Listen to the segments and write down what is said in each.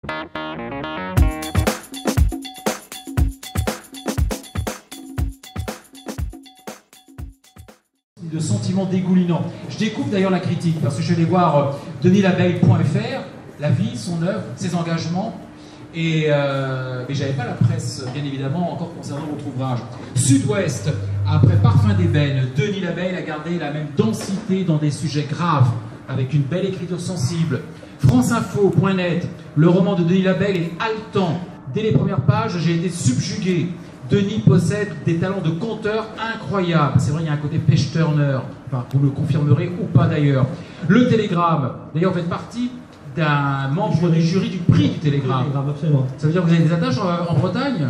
De sentiments dégoulinants. Je découvre d'ailleurs la critique, parce que je vais aller voir DenisLaveille.fr, la vie, son œuvre, ses engagements, mais j'avais pas la presse, bien évidemment, encore concernant votre ouvrage. Sud-Ouest, après Parfum d'ébène, Denis Laveille a gardé la même densité dans des sujets graves, avec une belle écriture sensible. Franceinfo.net, le roman de Denis Laveille est haletant. Dès les premières pages, j'ai été subjugué. Denis possède des talents de conteur incroyables. C'est vrai, il y a un côté pêche-turner. Enfin, vous le confirmerez ou pas d'ailleurs. Le Télégramme. D'ailleurs, vous faites partie d'un membre du jury du prix du Télégramme. Absolument. Ça veut dire que vous avez des attaches en Bretagne?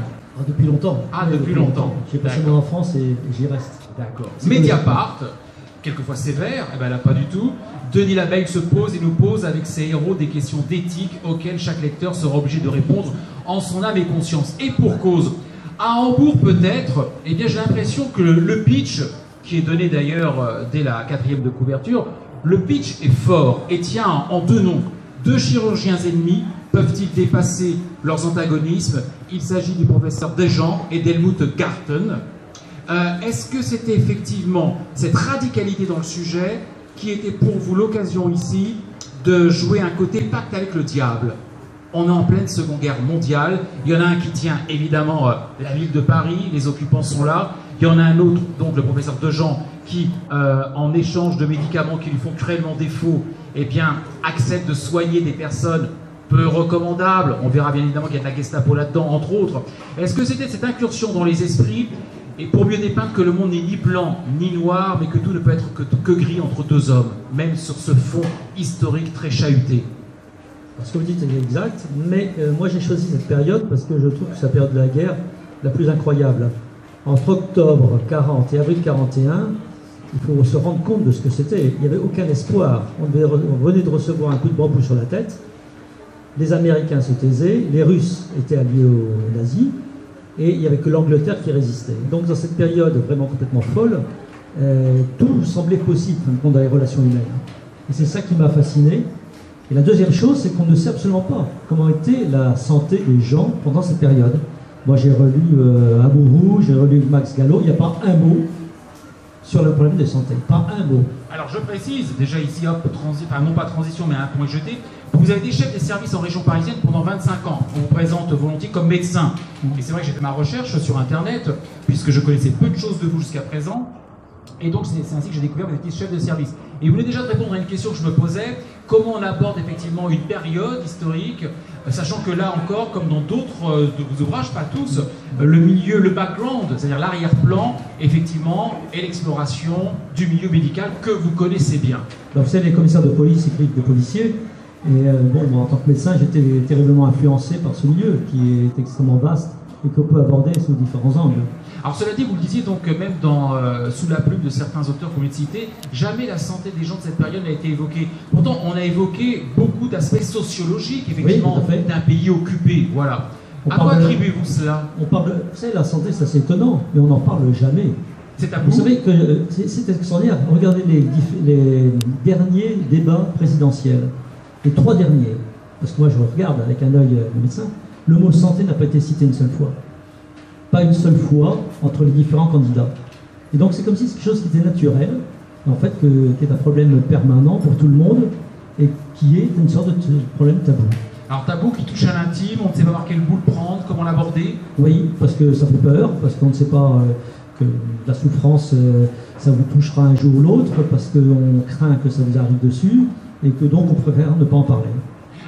Depuis longtemps. Ah, depuis longtemps. J'ai passé mon enfance et j'y reste. D'accord. Mediapart, quelquefois sévère, eh ben là pas du tout. Denis Laveille se pose et nous pose avec ses héros des questions d'éthique auxquelles chaque lecteur sera obligé de répondre en son âme et conscience. Et pour cause. À Hambourg peut-être, eh bien j'ai l'impression que le pitch, qui est donné d'ailleurs dès la 4e de couverture, le pitch est fort et tient en deux noms. Deux chirurgiens ennemis peuvent-ils dépasser leurs antagonismes? Il s'agit du professeur Desjans et d'Helmut Garten. Est-ce que c'était effectivement cette radicalité dans le sujet qui était pour vous l'occasion ici de jouer un côté pacte avec le diable? On est en pleine Seconde Guerre mondiale. Il y en a un qui tient évidemment la ville de Paris, les occupants sont là. Il y en a un autre, donc le professeur Desjans, qui, en échange de médicaments qui lui font cruellement défaut, eh bien, accepte de soigner des personnes peu recommandables. On verra bien évidemment qu'il y a de la Gestapo là-dedans, entre autres. Est-ce que c'était cette incursion dans les esprits, et pour mieux dépeindre que le monde n'est ni blanc ni noir, mais que tout ne peut être que gris entre deux hommes, même sur ce fond historique très chahuté? Ce que vous dites est exact, mais moi j'ai choisi cette période parce que je trouve que c'est la période de la guerre la plus incroyable. Entre octobre 40 et avril 41, il faut se rendre compte de ce que c'était. Il n'y avait aucun espoir. On venait de recevoir un coup de bambou sur la tête. Les Américains se taisaient, les Russes étaient alliés aux nazis, et il n'y avait que l'Angleterre qui résistait. Donc dans cette période vraiment complètement folle, tout semblait possible dans les relations humaines. Et c'est ça qui m'a fasciné. Et la deuxième chose, c'est qu'on ne sait absolument pas comment était la santé des gens pendant cette période. Moi, j'ai relu Amourou, j'ai relu Max Gallo, il n'y a pas un mot sur le problème de santé, pas un mot. Alors, je précise, déjà ici, hop, enfin non pas transition, mais un point jeté, vous avez été chef des services en région parisienne pendant 25 ans. On vous présente volontiers comme médecin. Et c'est vrai que j'ai fait ma recherche sur Internet, puisque je connaissais peu de choses de vous jusqu'à présent. Et donc, c'est ainsi que j'ai découvert que vous étiez chef de service. Et vous venez déjà de répondre à une question que je me posais. Comment on aborde effectivement une période historique, sachant que là encore, comme dans d'autres de vos ouvrages, pas tous, le milieu, le background, c'est-à-dire l'arrière-plan, effectivement, et l'exploration du milieu médical que vous connaissez bien. Alors, vous savez, les commissaires de police écrivent des policiers. Et bon, moi, en tant que médecin, j'étais terriblement influencé par ce milieu qui est extrêmement vaste et qu'on peut aborder sous différents angles. Alors cela dit, vous le disiez, donc même sous la plume de certains auteurs qu'on vient de citer, jamais la santé des gens de cette période n'a été évoquée. Pourtant, on a évoqué beaucoup d'aspects sociologiques, effectivement, oui, d'un pays occupé. Voilà. À quoi attribuez-vous cela? Vous savez, la santé, c'est assez étonnant, mais on n'en parle jamais. C'est tabou. Vous savez que c'est extraordinaire. Regardez les derniers débats présidentiels. Les 3 derniers, parce que moi je regarde avec un œil de médecin, le mot santé n'a pas été cité une seule fois. Pas une seule fois entre les différents candidats. Et donc c'est comme si c'est quelque chose qui était naturel, en fait, qui est un problème permanent pour tout le monde, et qui est une sorte de problème tabou. Alors tabou qui touche à l'intime, on ne sait pas par quel bout le prendre, comment l'aborder. Oui, parce que ça fait peur, parce qu'on ne sait pas que la souffrance, ça vous touchera un jour ou l'autre, parce qu'on craint que ça vous arrive dessus, et que donc on préfère ne pas en parler.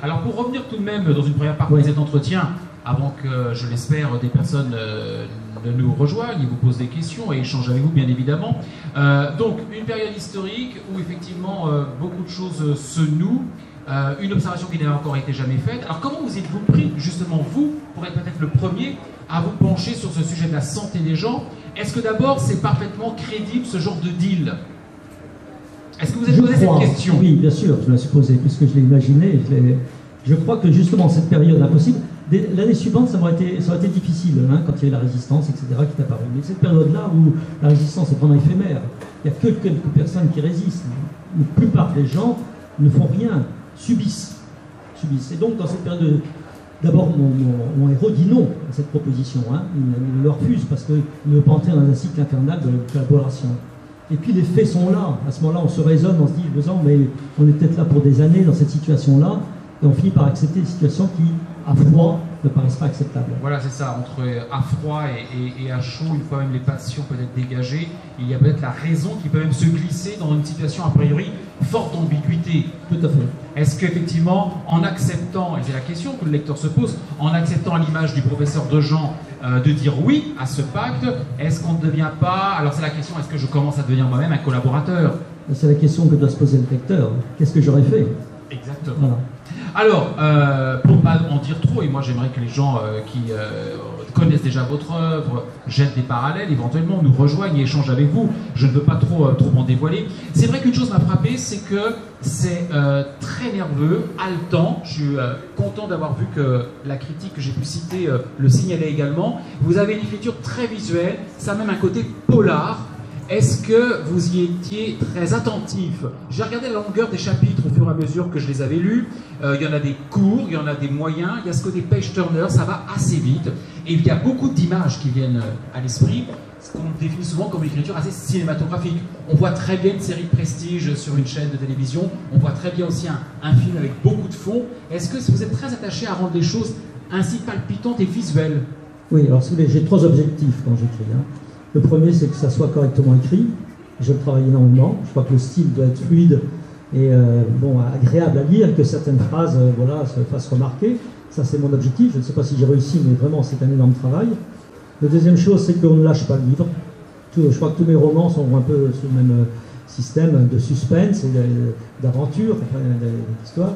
Alors pour revenir tout de même dans une première partie de cet entretien, avant que, je l'espère, des personnes ne nous rejoignent et vous posent des questions et échangent avec vous bien évidemment. Donc une période historique où effectivement beaucoup de choses se nouent, une observation qui n'a encore été jamais faite. Alors comment vous êtes-vous pris justement vous, pour être peut-être le premier, à vous pencher sur ce sujet de la santé des gens? Est-ce que d'abord c'est parfaitement crédible ce genre de deal? Est-ce que vous avez posé cette question? Oui, bien sûr, je me la suis posée, puisque je l'ai imaginé. Je crois que justement, cette période impossible, l'année suivante, ça aurait été difficile, hein, quand il y a eu la résistance, etc., qui est apparue. Mais cette période-là, où la résistance est vraiment éphémère, il n'y a que quelques personnes qui résistent. La plupart des gens ne font rien, subissent. Et donc, dans cette période D'abord, mon héros dit non à cette proposition. Hein. Il le refuse parce qu'il ne veut pas entrer dans un cycle infernal de collaboration. Et puis les faits sont là. À ce moment-là, on se raisonne, on se dit, mais on est peut-être là pour des années dans cette situation-là, et on finit par accepter des situations qui, à froid, ne paraissent pas acceptables. Voilà, c'est ça. Entre à froid et à chaud, une fois même les passions peuvent être dégagées, il y a peut-être la raison qui peut même se glisser dans une situation a priori forte d'ambiguïté. Tout à fait. Est-ce qu'effectivement, en acceptant, et c'est la question que le lecteur se pose, en acceptant à l'image du professeur Dejean de dire oui à ce pacte, est-ce qu'on ne devient pas, alors c'est la question, est-ce que je commence à devenir moi-même un collaborateur? C'est la question que doit se poser le lecteur. Qu'est-ce que j'aurais fait? Exactement. Voilà. Alors, pour ne pas en dire trop, et moi j'aimerais que les gens qui connaissent déjà votre œuvre jettent des parallèles, éventuellement nous rejoignent et échangent avec vous. Je ne veux pas trop en dévoiler. C'est vrai qu'une chose m'a frappé, c'est que c'est très nerveux, haletant. Je suis content d'avoir vu que la critique que j'ai pu citer le signalait également. Vous avez une écriture très visuelle, ça a même un côté polar. Est-ce que vous y étiez très attentif? J'ai regardé la longueur des chapitres au fur et à mesure que je les avais lus. Il y en a des courts, il y en a des moyens, il y a ce côté page-turner, ça va assez vite. Et il y a beaucoup d'images qui viennent à l'esprit, ce qu'on définit souvent comme une écriture assez cinématographique. On voit très bien une série de prestige sur une chaîne de télévision, on voit très bien aussi un film avec beaucoup de fond. Est-ce que vous êtes très attaché à rendre les choses ainsi palpitantes et visuelles? Oui, alors j'ai 3 objectifs quand j'écris. Hein. Le premier, c'est que ça soit correctement écrit. Je travaille énormément. Je crois que le style doit être fluide et agréable à lire, que certaines phrases se fassent remarquer. Ça, c'est mon objectif. Je ne sais pas si j'ai réussi, mais vraiment, c'est un énorme travail. La deuxième chose, c'est qu'on ne lâche pas le livre. Je crois que tous mes romans sont un peu sous le même système de suspense et d'aventure, d'histoire.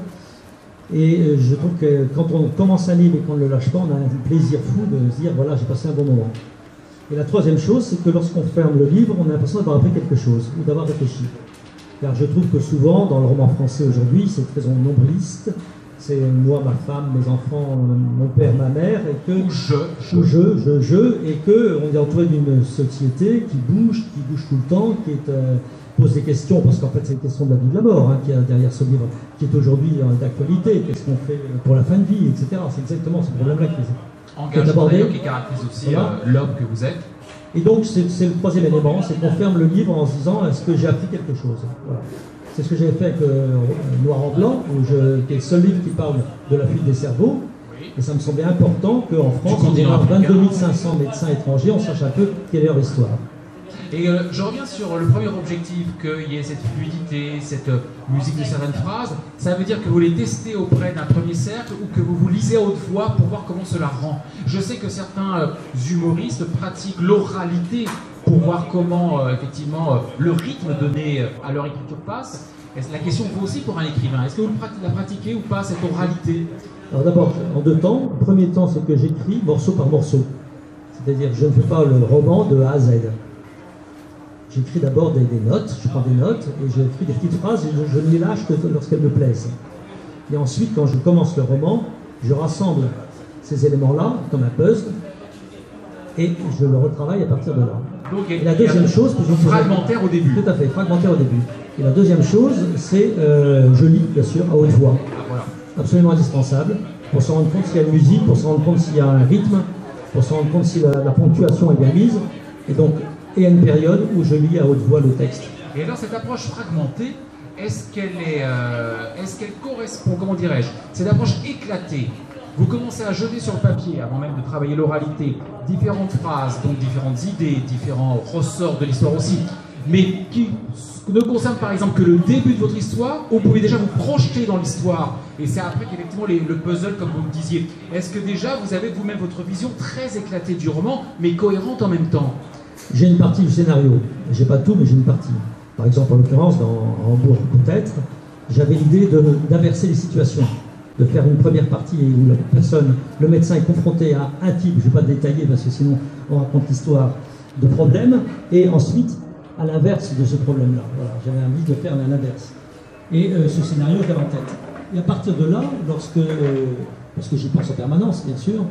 Et je trouve que quand on commence un livre et qu'on ne le lâche pas, on a un plaisir fou de se dire, voilà, j'ai passé un bon moment. Et la troisième chose, c'est que lorsqu'on ferme le livre, on a l'impression d'avoir appris quelque chose, ou d'avoir réfléchi. Car je trouve que souvent, dans le roman français aujourd'hui, c'est très nombriste. C'est moi, ma femme, mes enfants, mon père, ma mère, et que... et que on est entouré d'une société qui bouge tout le temps, qui pose des questions, parce qu'en fait, c'est une question de la vie et de la mort, qu'il y a derrière ce livre, qui est aujourd'hui d'actualité. Qu'est-ce qu'on fait pour la fin de vie, etc. C'est exactement ce problème-là qui est engagement d'ailleurs qui caractérise aussi l'homme que vous êtes. Et donc c'est le troisième élément, c'est qu'on ferme le livre en se disant est-ce que j'ai appris quelque chose? Voilà. C'est ce que j'ai fait avec Noir en blanc, qui est le seul livre qui parle de la fuite des cerveaux. Oui. Et ça me semblait important qu'en France, on ait 22 500 médecins étrangers, on sache un peu quelle est leur histoire. Et je reviens sur le premier objectif, qu'il y ait cette fluidité, cette musique de certaines phrases. Ça veut dire que vous les testez auprès d'un premier cercle ou que vous vous lisez à haute voix pour voir comment cela rend. Je sais que certains humoristes pratiquent l'oralité pour voir comment, effectivement, le rythme donné à leur écriture passe. La question vaut aussi pour un écrivain. Est-ce que vous la pratiquez ou pas, cette oralité? Alors d'abord, en 2 temps. Le premier temps, c'est que j'écris morceau par morceau. C'est-à-dire que je ne fais pas le roman de A à Z. J'écris d'abord des notes, je prends des notes et j'écris des petites phrases et je ne les lâche que lorsqu'elles me plaisent. Et ensuite, quand je commence le roman, je rassemble ces éléments-là comme un puzzle et je le retravaille à partir de là. Donc, et la deuxième chose... fragmentaire au début. Tout à fait, fragmentaire au début. Et la deuxième chose, c'est je lis, bien sûr, à haute voix. Voilà. Absolument indispensable pour se rendre compte s'il y a une musique, pour se rendre compte s'il y a un rythme, pour se rendre compte si la ponctuation est bien mise. Et donc, et à une période où je lis à haute voix le texte. Et alors cette approche fragmentée, est-ce qu'elle correspond, comment dirais-je, cette approche éclatée, vous commencez à jeter sur le papier, avant même de travailler l'oralité, différentes phrases, donc différentes idées, différents ressorts de l'histoire aussi, mais qui ne concernent par exemple que le début de votre histoire, ou vous pouvez déjà vous projeter dans l'histoire, et c'est après qu'effectivement le puzzle, comme vous me disiez. Est-ce que déjà vous avez vous-même votre vision très éclatée du roman, mais cohérente en même temps? J'ai une partie du scénario, j'ai pas tout, mais j'ai une partie. Par exemple, en l'occurrence, dans Hambourg peut-être, j'avais l'idée d'inverser les situations, de faire une première partie où le médecin est confronté à un type, je ne vais pas détailler parce que sinon on raconte l'histoire, de problème, et ensuite à l'inverse de ce problème-là. Voilà, j'avais envie de faire l'inverse. Et ce scénario, j'avais en tête. Et à partir de là, parce que j'y pense en permanence, bien sûr,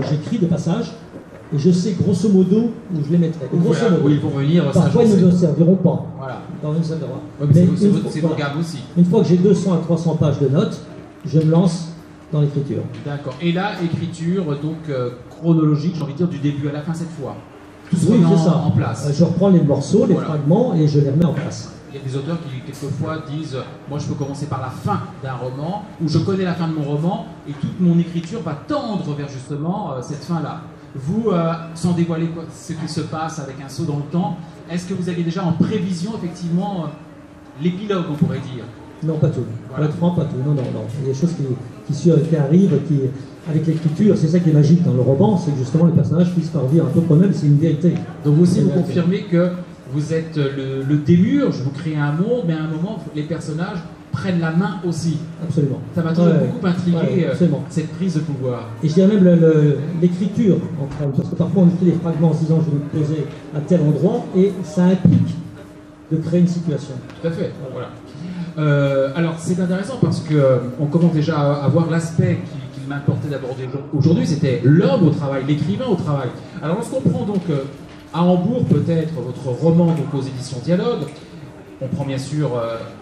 j'écris des passages. Et je sais grosso modo où je les mettrai. Voilà, où ils vont venir. Parfois, ils ne serviront pas. Voilà. Dans une salle ouais, c'est vos gardes aussi. Une fois que j'ai 200 à 300 pages de notes, je me lance dans l'écriture. D'accord. Et là, écriture donc chronologique, j'ai envie de dire, du début à la fin cette fois. Tout se Oui, remet c'est ça. en place. Je reprends les morceaux, les Voilà. fragments et je les remets en place. Il y a des auteurs qui, quelquefois, disent « Moi, je peux commencer par la fin d'un roman, ou je connais la fin de mon roman, et toute mon écriture va tendre vers justement cette fin-là. » Vous, sans dévoiler ce qui se passe avec un saut dans le temps, est-ce que vous aviez déjà en prévision, effectivement, l'épilogue, on pourrait dire? Non, pas tout. Voilà. Pour être franc, pas tout. Non, non, non. Il y a des choses qui arrivent, avec l'écriture, c'est ça qui est magique dans le roman, c'est que justement les personnages puissent parvenir un peu eux-mêmes, c'est une vérité. Donc vous aussi, vous C'est confirmez que vous êtes le démiurge, vous créez un monde, mais à un moment, les personnages prennent la main aussi. Absolument. Ça m'a toujours Ouais, beaucoup intrigué, absolument. cette prise de pouvoir. Et je dirais même l'écriture entre elles, parce que parfois on écrit des fragments en se disant je vais me poser à tel endroit, et ça implique de créer une situation. Tout à fait, voilà. Alors c'est intéressant parce qu'on commence déjà à voir l'aspect qu'il m'importait d'aborder aujourd'hui, c'était l'homme au travail, l'écrivain au travail. Alors lorsqu'on prend donc à Hambourg peut-être votre roman donc aux éditions Dialogue, on prend bien sûr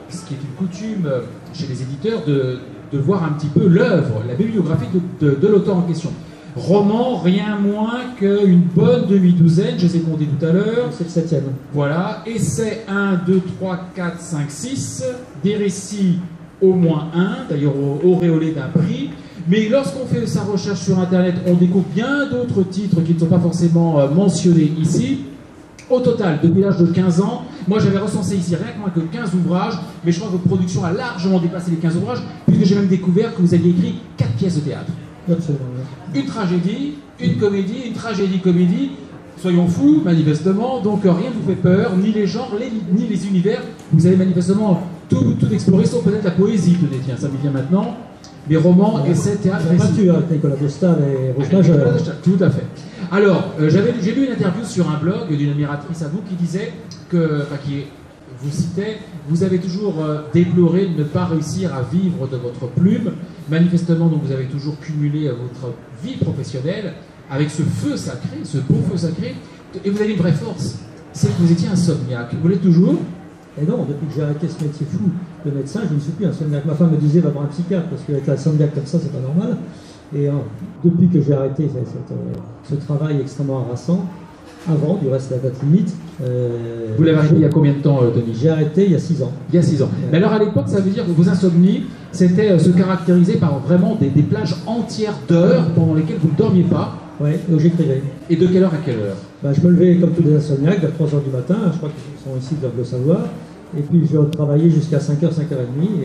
ce qui est une coutume chez les éditeurs de voir un petit peu l'œuvre, la bibliographie de l'auteur en question. Roman, rien moins qu'une bonne demi-douzaine, je les ai comptés tout à l'heure. C'est le 7e. Voilà, essais 1, 2, 3, 4, 5, 6, des récits au moins un, d'ailleurs auréolés d'un prix. Mais lorsqu'on fait sa recherche sur Internet, on découvre bien d'autres titres qui ne sont pas forcément mentionnés ici. Au total, depuis l'âge de 15 ans, moi j'avais recensé ici rien que moins que 15 ouvrages, mais je crois que votre production a largement dépassé les 15 ouvrages, puisque j'ai même découvert que vous aviez écrit 4 pièces de théâtre. Absolument. Une tragédie, une comédie, une tragédie-comédie. Soyons fous, manifestement, donc rien ne vous fait peur, ni les genres, ni les univers. Vous avez manifestement tout exploré, sauf peut-être la poésie, tenez, tiens, ça me vient maintenant. Les romans, essais, théâtre, J'ai récits. battu avec Nicolas Dostal et Rouge Majeur. Tout à fait. Alors, j'ai lu une interview sur un blog d'une admiratrice à vous qui disait que, vous citait, vous avez toujours déploré de ne pas réussir à vivre de votre plume. Manifestement, donc, vous avez toujours cumulé votre vie professionnelle avec ce feu sacré, ce beau feu sacré, et vous avez une vraie force, c'est que vous étiez insomniaque. Vous l'êtes toujours? Et non, depuis que j'ai arrêté ce métier fou de médecin, je ne suis plus insomniaque. Ma femme me disait va voir un psychiatre, parce qu'avec l'insomniaque comme ça, c'est pas normal. Et depuis que j'ai arrêté ce travail extrêmement harassant, avant, du reste, la date limite. Vous l'avez arrêté il y a combien de temps, Tony? J'ai arrêté il y a 6 ans. Il y a 6 ans. Mais alors à l'époque, ça veut dire que vos insomnies, c'était se caractériser par vraiment des plages entières d'heures pendant lesquelles vous ne dormiez pas. Oui, donc j'écrivais. Et de quelle heure à quelle heure? Je me levais comme tous les insomniaques, vers 3h du matin, je crois qu'ils sont ici, ils doivent le savoir. Et puis je travaillais jusqu'à 5h, 5h30,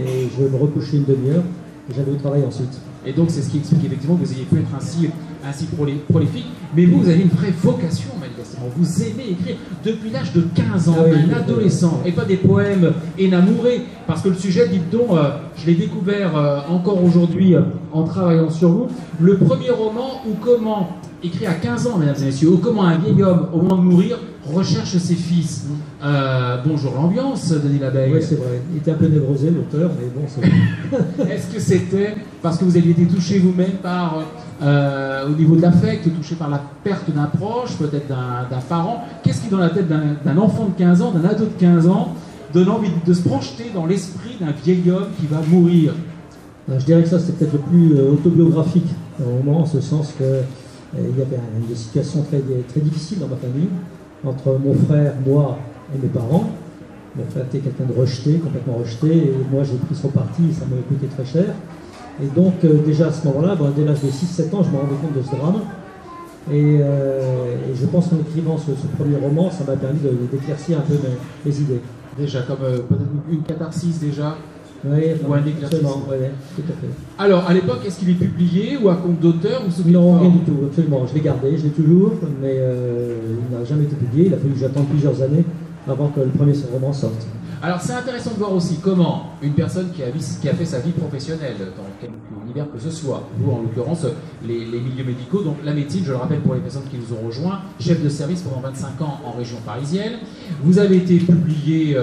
et je me recouchais une demi-heure, et j'allais au travail ensuite. Et donc c'est ce qui explique effectivement que vous ayez pu être ainsi prolifique. Mais vous avez une vraie vocation, manifestement. Vous aimez écrire depuis l'âge de 15 ans, un adolescent, et pas des poèmes énamourés. Parce que le sujet, dites donc, je l'ai découvert encore aujourd'hui en travaillant sur vous. Le premier roman, ou comment, écrit à 15 ans, mesdames et messieurs, ou comment un vieil homme, au moment de mourir, recherche ses fils. Bonjour l'ambiance, Denis Labeille. Oui, c'est vrai. Il était un peu névrosé, l'auteur, mais bon, c'est... Est-ce que c'était parce que vous aviez été touché vous-même par, au niveau de l'affect, touché par la perte d'un proche, peut-être d'un parent? Qu'est-ce qui, dans la tête d'un enfant de 15 ans, d'un ado de 15 ans, donne envie de se projeter dans l'esprit d'un vieil homme qui va mourir? Je dirais que ça, c'était peut-être le plus autobiographique au moment, en ce sens qu'il y avait une situation très, très difficile dans ma famille, entre mon frère, moi et mes parents. Mon frère était quelqu'un de rejeté, complètement rejeté, et moi j'ai pris son parti, et ça m'a coûté très cher. Et donc déjà à ce moment-là, dès l'âge de 6-7 ans, je me rendais compte de ce drame. Et je pense qu'en écrivant ce premier roman, ça m'a permis d'éclaircir un peu mes idées. Déjà, comme peut-être une catharsis déjà? Oui, ou un éclaircissement. Oui, tout à fait. Alors, à l'époque, est-ce qu'il est publié ou à compte d'auteur? Non, rien du tout, absolument. Je l'ai gardé, je l'ai toujours, mais il n'a jamais été publié. Il a fallu que j'attende plusieurs années avant que le premier roman sorte. Alors, c'est intéressant de voir aussi comment une personne qui a fait sa vie professionnelle dans quelque univers que ce soit, vous en l'occurrence, les milieux médicaux, donc la médecine, je le rappelle pour les personnes qui nous ont rejoints, chef de service pendant 25 ans en région parisienne. Vous avez été publié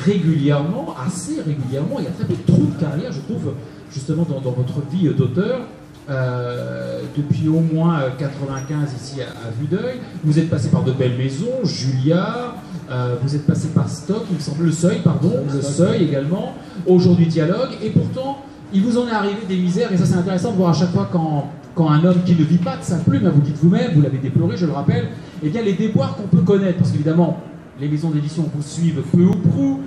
régulièrement, assez régulièrement. Il y a très peu de trous de carrière, je trouve, justement dans votre vie d'auteur. Depuis au moins 95 ici à vue d'œil. Vous êtes passé par de belles maisons, Julia, vous êtes passé par Stock, il me semble, Le Seuil, pardon, Le Seuil également, aujourd'hui Dialogue, et pourtant Il vous en est arrivé des misères, et ça c'est intéressant de voir à chaque fois quand un homme qui ne vit pas de sa plume, vous dites vous-même, vous l'avez déploré, je le rappelle, eh bien les déboires qu'on peut connaître, parce qu'évidemment, les maisons d'édition vous suivent peu ou prou.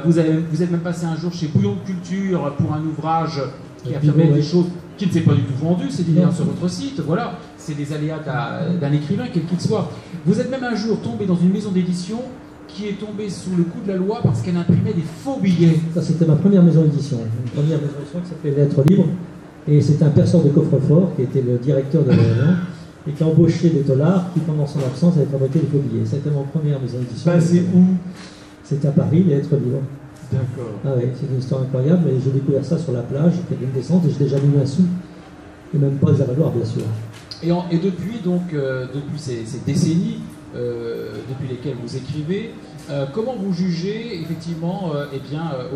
Vous êtes même passé un jour chez Bouillon de Culture pour un ouvrage qui affirmait des choses qui ne s'est pas du tout vendu, c'est dit d'ailleurs sur votre site, voilà, c'est des aléas d'un écrivain, quel qu'il soit. Vous êtes même un jour tombé dans une maison d'édition qui est tombée sous le coup de la loi parce qu'elle imprimait des faux billets. Ça, c'était ma première maison d'édition. Une première maison d'édition qui s'appelait Lettres Libres. Et c'était un perceur de coffre-fort qui était le directeur de la maison et qui a embauché des tollards qui, pendant son absence, avaient fabriqué des faux billets. C'était ma première maison d'édition. C'est où? C'était à Paris, les Lettres Libres. D'accord. Ah oui, c'est une histoire incroyable. Et j'ai découvert ça sur la plage. J'ai fait une descente et je n'ai jamais eu un sou. Et même pas les avaloirs, bien sûr. Et depuis, donc, depuis ces décennies depuis lesquelles vous écrivez, comment vous jugez effectivement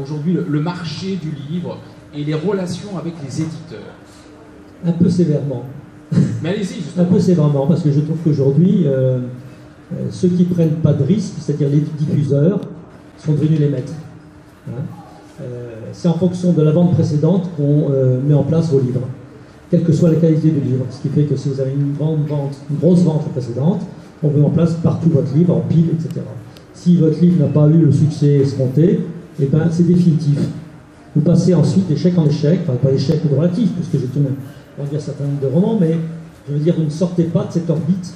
aujourd'hui le marché du livre et les relations avec les éditeurs? Un peu sévèrement. Mais allez-y, justement. Un peu sévèrement, parce que je trouve qu'aujourd'hui, ceux qui ne prennent pas de risques, c'est-à-dire les diffuseurs, sont devenus les maîtres. Hein, c'est en fonction de la vente précédente qu'on met en place vos livres, quelle que soit la qualité du livre. Ce qui fait que si vous avez une grosse vente précédente, on met en place partout votre livre en pile, etc. Si votre livre n'a pas eu le succès escompté, eh ben, c'est définitif. Vous passez ensuite d'échec en échec, enfin pas d'échec relatif, puisque j'ai tourné, on va dire, un certain nombre de romans, mais je veux dire, vous ne sortez pas de cette orbite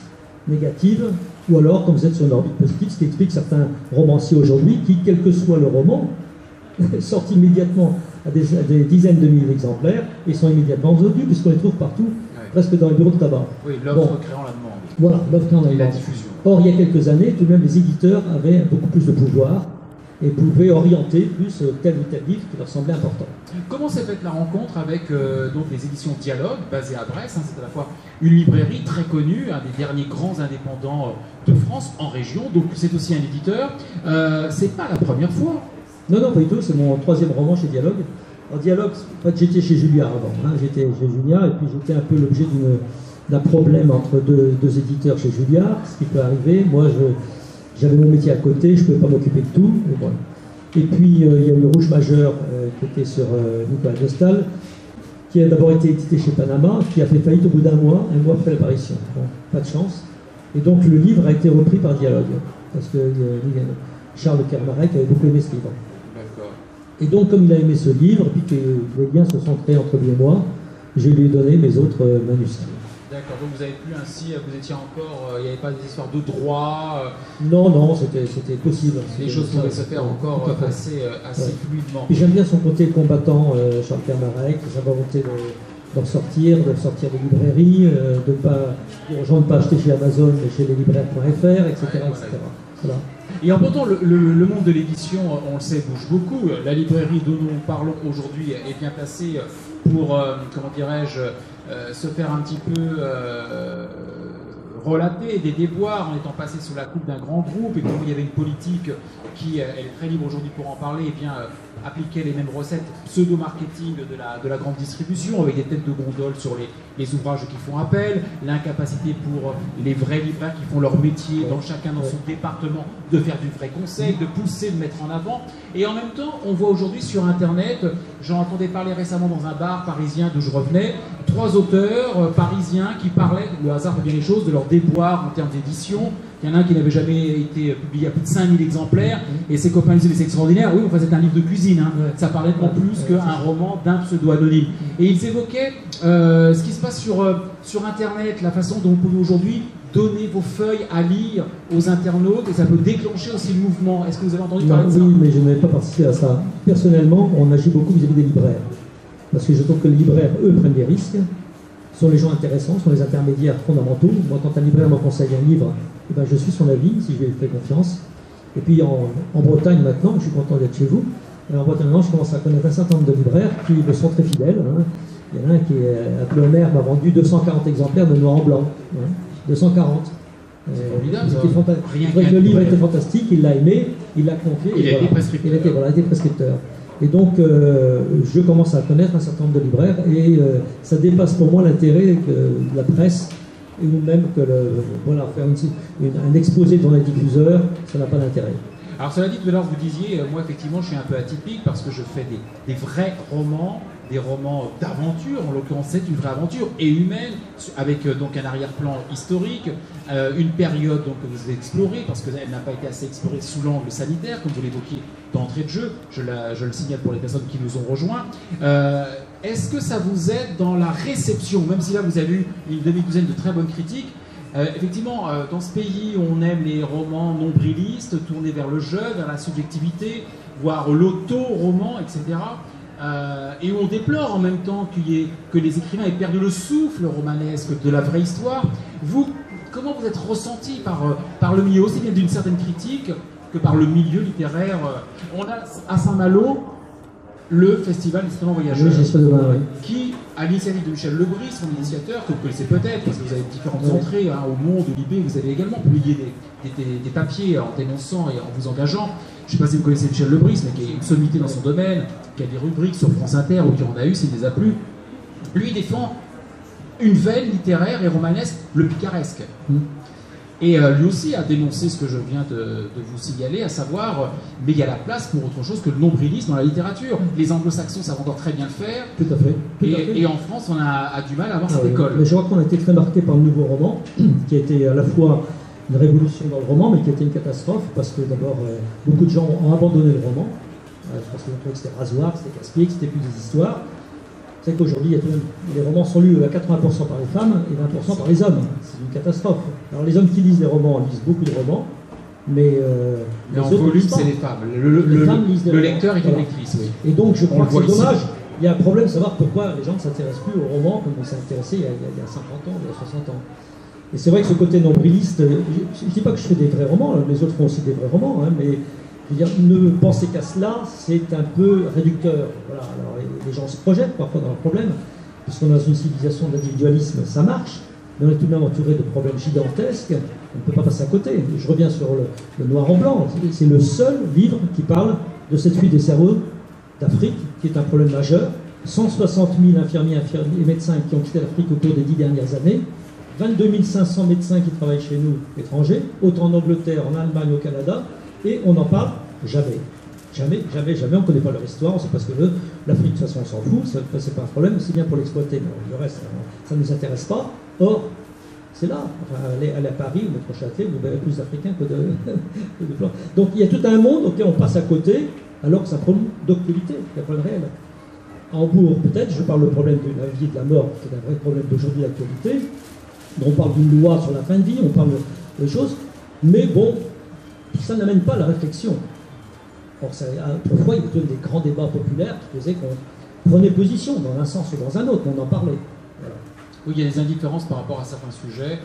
négative, ou alors quand vous êtes sur une orbite positive, ce qui explique certains romanciers aujourd'hui qui, quel que soit le roman, sortent immédiatement à des dizaines de milliers d'exemplaires et sont immédiatement vendus, puisqu'on les trouve partout, presque dans les bureaux de tabac. Oui, l'offre créant la demande. Voilà, l'offre créant la demande. Et la diffusion. Or, il y a quelques années, tout de même, les éditeurs avaient beaucoup plus de pouvoir et pouvaient orienter plus tel ou tel livre qui leur semblait important. Comment s'est faite la rencontre avec donc les éditions Dialogue, basées à Brest? C'est à la fois une librairie très connue, un des derniers grands indépendants de France en région, donc c'est aussi un éditeur. C'est pas la première fois. Non, non, pas du tout, c'est mon troisième roman chez Dialogue. En Dialogue, en fait, j'étais chez Julliard avant, hein. J'étais chez Julliard et puis j'étais un peu l'objet d'un problème entre deux éditeurs chez Julliard, ce qui peut arriver. Moi, j'avais mon métier à côté, je ne pouvais pas m'occuper de tout. Mais voilà. Et puis, il y a eu Rouge Majeur qui était sur Nicolas Dostal, qui a d'abord été édité chez Panama, qui a fait faillite au bout d'un mois après l'apparition. Bon, pas de chance. Et donc, le livre a été repris par Dialogue, parce que Charles Kermarek avait beaucoup aimé ce livre. Et donc, comme il a aimé ce livre, puis que les liens se sont créés entre lui et moi, je lui ai donné mes autres manuscrits. D'accord, donc vous avez pu ainsi, vous étiez encore, il n'y avait pas des histoires de droit Non, non, c'était possible. Les choses pouvaient se faire encore assez fluidement. Et j'aime bien son côté combattant, Charles Kermarek, sa volonté d'en sortir, de sortir des librairies, de pas dire aux gens de ne pas acheter chez Amazon, mais chez leslibraires.fr, etc. etc. Voilà. Et en pourtant, le monde de l'édition, on le sait, bouge beaucoup. La librairie dont nous parlons aujourd'hui est bien placée pour, comment dirais-je, se faire un petit peu relater des déboires en étant passé sous la coupe d'un grand groupe, et comme il y avait une politique qui, elle est très libre aujourd'hui pour en parler, et bien appliquait les mêmes recettes pseudo-marketing de la grande distribution, avec des têtes de gondole sur les ouvrages qui font appel, l'incapacité pour les vrais libraires qui font leur métier, chacun dans son département, de faire du vrai conseil, de pousser, de mettre en avant. Et en même temps, on voit aujourd'hui sur Internet, j'en entendais parler récemment dans un bar parisien d'où je revenais, 3 auteurs parisiens qui parlaient, le hasard fait bien les choses, de leur déboire en termes d'édition. Il y en a un qui n'avait jamais été publié à plus de 5000 exemplaires, et ses copains disaient, c'est extraordinaire, oui, enfin c'est un livre de cuisine, hein. Ça parlait de plus qu'un roman d'un pseudo-anonyme. Et ils évoquaient ce qui se passe sur Internet, la façon dont vous pouvez aujourd'hui donner vos feuilles à lire aux internautes, et ça peut déclencher aussi le mouvement. Est-ce que vous avez entendu parler de ça? Oui, mais je n'avais pas participé à ça. Personnellement, on agit beaucoup vis-à-vis des libraires, parce que je trouve que les libraires, eux, prennent des risques, sont les gens intéressants, sont les intermédiaires fondamentaux. Moi, quand un libraire me conseille un livre, eh ben, je suis son avis, si je lui fais confiance. Et puis en Bretagne maintenant, je suis content d'être chez vous, en Bretagne maintenant, je commence à connaître un certain nombre de libraires qui me sont très fidèles. Hein. Il y en a un qui, à Plomer, m'a vendu 240 exemplaires de Noir en Blanc. Hein. 240. Le livre était fantastique, il l'a aimé, il l'a confié. Il a été prescripteur. Il a été prescripteur. Et donc, je commence à connaître un certain nombre de libraires, et ça dépasse pour moi l'intérêt de la presse, ou même que faire un exposé dans un diffuseur, ça n'a pas d'intérêt. Alors cela dit, tout à l'heure vous disiez, moi effectivement je suis un peu atypique parce que je fais des vrais romans des romans d'aventure, en l'occurrence c'est une vraie aventure, et humaine, avec donc un arrière-plan historique, une période donc, que vous avez explorée, parce qu'elle n'a pas été assez explorée sous l'angle sanitaire, comme vous l'évoquiez d'entrée de jeu, je le signale pour les personnes qui nous ont rejoints. Est-ce que ça vous aide dans la réception, même si là vous avez eu une demi-douzaine de très bonnes critiques? Effectivement, dans ce pays, on aime les romans nombrilistes, tournés vers le jeu, vers la subjectivité, voire l'auto-roman, etc. Et on déplore en même temps que les écrivains aient perdu le souffle romanesque de la vraie histoire. Vous, comment vous êtes ressenti par le milieu, aussi bien d'une certaine critique que par le milieu littéraire? On a à Saint-Malo le festival Extrêmement Voyageurs, qui, à l'initiative de Michel Lebris, son initiateur, que vous connaissez peut-être, parce que vous avez différentes entrées au Monde, au Libé, vous avez également publié des papiers en dénonçant et en vous engageant. Je ne sais pas si vous connaissez Michel Lebris, mais qui est une sommité dans son domaine, qui a des rubriques sur France Inter, ou qui en a eu, s'il les a plu. Lui défend une veine littéraire et romanesque, le picaresque. Et lui aussi a dénoncé ce que je viens de vous signaler, à savoir, mais il y a la place pour autre chose que le nombrilisme dans la littérature. Les anglo-saxons savent encore très bien le faire. Tout à fait. Et en France, on a du mal à avoir cette école. Mais je crois qu'on a été très marqué par le nouveau roman, qui a été à la fois une révolution dans le roman, mais qui a été une catastrophe, parce que d'abord, beaucoup de gens ont abandonné le roman, parce qu'ils ont trouvé que c'était rasoir, que c'était casse-pied, que c'était plus des histoires. C'est qu'aujourd'hui, les romans sont lus à 80% par les femmes et 20% par les hommes. C'est une catastrophe. Alors les hommes qui lisent les romans lisent beaucoup de romans, mais en volume, c'est les femmes. Le lecteur est une lectrice, oui. Et donc je crois que c'est dommage. Il y a un problème de savoir pourquoi les gens ne s'intéressent plus aux romans comme on s'est intéressé il y a 50 ans, il y a 60 ans. Et c'est vrai que ce côté nombriliste, je ne dis pas que je fais des vrais romans, les autres font aussi des vrais romans, hein, mais je veux dire, ne penser qu'à cela, c'est un peu réducteur. Voilà. Alors, les gens se projettent parfois dans leurs problèmes, puisqu'on est dans une civilisation d'individualisme, ça marche, mais on est tout de même entouré de problèmes gigantesques, on ne peut pas passer à côté. Je reviens sur le noir en blanc, c'est le seul livre qui parle de cette fuite des cerveaux d'Afrique, qui est un problème majeur. 160 000 infirmiers et médecins qui ont quitté l'Afrique au cours des 10 dernières années, 22 500 médecins qui travaillent chez nous, étrangers, autant en Angleterre, en Allemagne, au Canada, et on n'en parle jamais. Jamais, on ne connaît pas leur histoire, on ne sait pas ce que veut. L'Afrique, de toute façon, on s'en fout, c'est pas un problème, c'est bien pour l'exploiter, mais le reste, ça ne nous intéresse pas. Or, c'est là, enfin, aller à Paris, au métro Châtelet, vous verrez plus d'Africains que de Blancs. Donc il y a tout un monde auquel on passe à côté, alors que c'est un problème d'actualité, il y a un problème réel. À Hambourg, peut-être, je parle du problème de la vie et de la mort, qui est un vrai problème d'aujourd'hui d'actualité. On parle d'une loi sur la fin de vie, on parle de choses, mais bon, ça n'amène pas à la réflexion. Or, autrefois, il y avait des grands débats populaires qui faisaient qu'on prenait position dans un sens ou dans un autre, on en parlait. Voilà. Oui, il y a des indifférences par rapport à certains sujets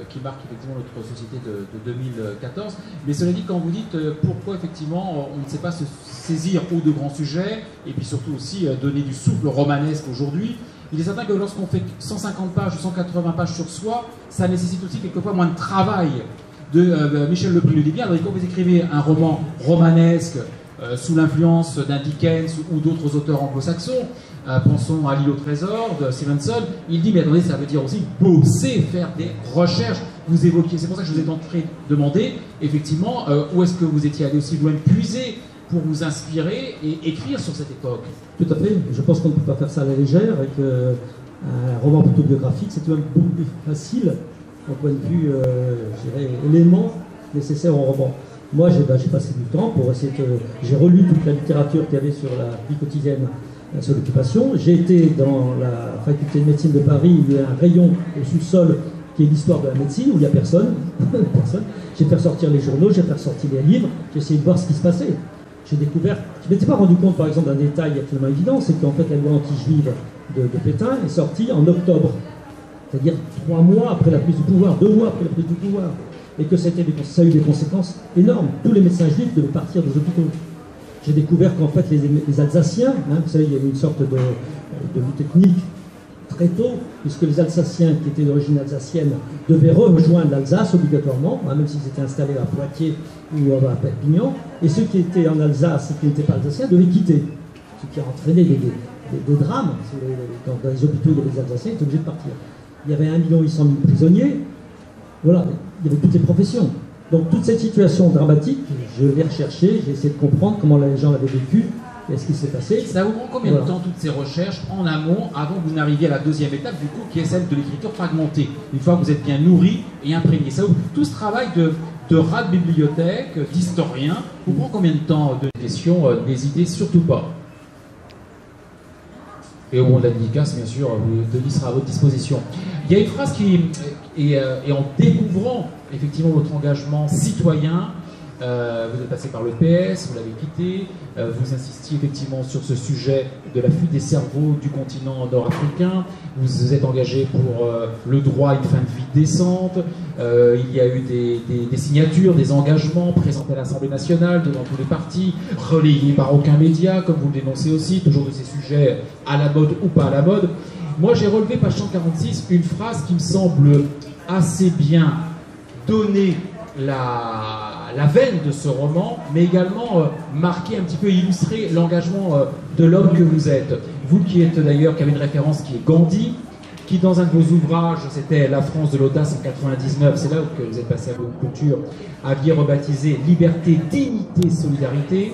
qui marquent effectivement notre société de 2014. Mais cela dit, quand vous dites pourquoi effectivement on ne sait pas se saisir de grands sujets, et puis surtout aussi donner du souffle romanesque aujourd'hui, il est certain que lorsqu'on fait 150 pages ou 180 pages sur soi, ça nécessite aussi quelquefois moins de travail. Michel Lebris le dit bien, quand vous écrivez un roman romanesque sous l'influence d'un Dickens ou d'autres auteurs anglo-saxons, pensons à L'île au trésor de Stevenson, il dit, mais attendez, ça veut dire aussi bosser, faire des recherches. Vous évoquiez, c'est pour ça que je vous ai demandé, effectivement, où est-ce que vous étiez allé aussi loin puiser pour vous inspirer et écrire sur cette époque? Tout à fait. Je pense qu'on ne peut pas faire ça à la légère et qu'un roman plutôt biographique, c'est tout de même beaucoup plus facile au point de vue, je dirais, élément nécessaire au roman. Moi, j'ai passé du temps pour essayer de... J'ai relu toute la littérature qu'il y avait sur la vie quotidienne, sur l'occupation. J'ai été dans la faculté de médecine de Paris, il y a un rayon au sous-sol qui est l'histoire de la médecine, où il n'y a personne. Personne. J'ai fait ressortir les journaux, j'ai fait ressortir les livres, j'ai essayé de voir ce qui se passait. J'ai découvert... Je ne m'étais pas rendu compte, par exemple, d'un détail absolument évident, c'est qu'en fait, la loi anti-juive de Pétain est sortie en octobre. C'est-à-dire 3 mois après la prise du pouvoir, 2 mois après la prise du pouvoir. Et que ça a eu des conséquences énormes. Tous les médecins juifs devaient partir des hôpitaux. J'ai découvert qu'en fait, les Alsaciens, vous savez, il y avait une sorte de lutte ethnique très tôt, puisque les Alsaciens qui étaient d'origine alsacienne devaient rejoindre l'Alsace obligatoirement, même s'ils étaient installés à Poitiers ou à Perpignan, et ceux qui étaient en Alsace et qui n'étaient pas alsaciens devaient quitter. Ce qui a entraîné des drames. Dans les hôpitaux, il y avait des Alsaciens qui étaient obligés de partir. Il y avait 1 800 000 prisonniers. Voilà, il y avait toutes les professions. Donc toute cette situation dramatique, je l'ai recherchée, j'ai essayé de comprendre comment les gens l'avaient vécu, Et ce qui s'est passé... Ça vous prend combien de temps, toutes ces recherches, en amont, avant que vous n'arriviez à la deuxième étape, du coup, qui est celle de l'écriture fragmentée? Une fois que vous êtes bien nourri et imprégné. Ça vous, tout ce travail de rat de bibliothèque, d'historien, vous prend combien de temps de question? N'hésitez surtout pas. Et au moment de la dédicace, bien sûr, Denis sera à votre disposition. Il y a une phrase qui est en découvrant effectivement votre engagement citoyen, vous êtes passé par le PS, vous l'avez quitté, vous insistiez effectivement sur ce sujet de la fuite des cerveaux du continent nord-africain, vous vous êtes engagé pour le droit à une fin de vie décente, il y a eu des signatures, des engagements présentés à l'Assemblée nationale devant tous les partis, relayés par aucun média, comme vous le dénoncez aussi, toujours de ces sujets à la mode ou pas à la mode. Moi j'ai relevé, page 146, une phrase qui me semble assez bien donner la veine de ce roman, mais également marquer un petit peu, illustrer l'engagement de l'homme que vous êtes. Vous qui êtes d'ailleurs, qui avez une référence qui est Gandhi, qui dans un de vos ouvrages, c'était La France de l'audace en 99, c'est là que vous êtes passé à votre culture, aviez rebaptisé Liberté, Dignité, Solidarité,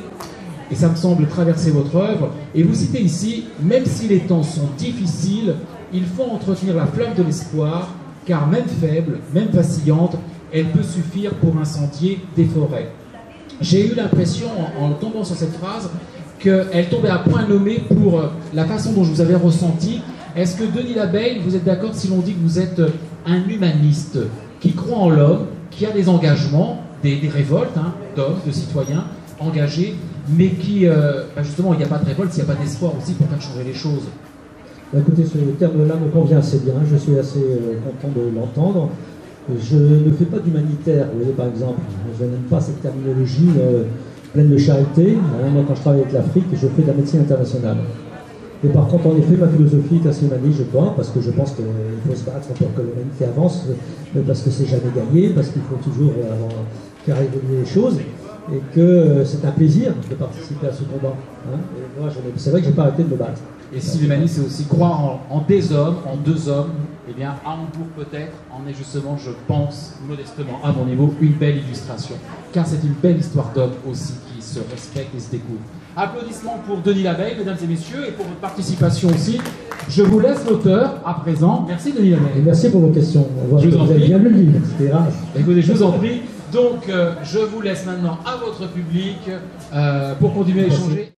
et ça me semble traverser votre œuvre. Et vous citez ici, même si les temps sont difficiles, il faut entretenir la flamme de l'espoir, car même faible, même vacillante, elle peut suffire pour incendier des forêts. J'ai eu l'impression, en tombant sur cette phrase, qu'elle tombait à point nommé pour la façon dont je vous avais ressenti. Est-ce que, Denis Labeille, vous êtes d'accord si l'on dit que vous êtes un humaniste qui croit en l'homme, qui a des engagements, des révoltes d'hommes, de citoyens engagés, mais qui, justement, il n'y a pas de révolte, il n'y a pas d'espoir aussi pour faire changer les choses? Écoutez, ce terme-là me convient assez bien, je suis assez content de l'entendre. Je ne fais pas d'humanitaire, vous voyez, par exemple. Je n'aime pas cette terminologie pleine de charité. Moi, quand je travaille avec l'Afrique, je fais de la médecine internationale. Et par contre, en effet, ma philosophie est assez humaniste, je crois, parce que je pense qu'il faut se battre pour que l'humanité avance, mais parce que c'est jamais gagné, parce qu'il faut toujours faire évoluer les choses, et que c'est un plaisir de participer à ce combat. Et moi, c'est vrai que je n'ai pas arrêté de me battre. Et si l'humanisme, c'est aussi croire en des hommes, en deux hommes, eh bien, à Hambourg peut-être en est justement, je pense, modestement, à mon niveau, une belle illustration. Car c'est une belle histoire d'homme aussi qui se respecte et se découvre. Applaudissements pour Denis Labeille, mesdames et messieurs, et pour votre participation aussi. Je vous laisse l'auteur à présent. Merci Denis Labeille. Et merci pour vos questions. On voit que vous avez bien lu le livre, c'était rare. Écoutez, je vous en prie. Donc, je vous laisse maintenant à votre public pour continuer à échanger.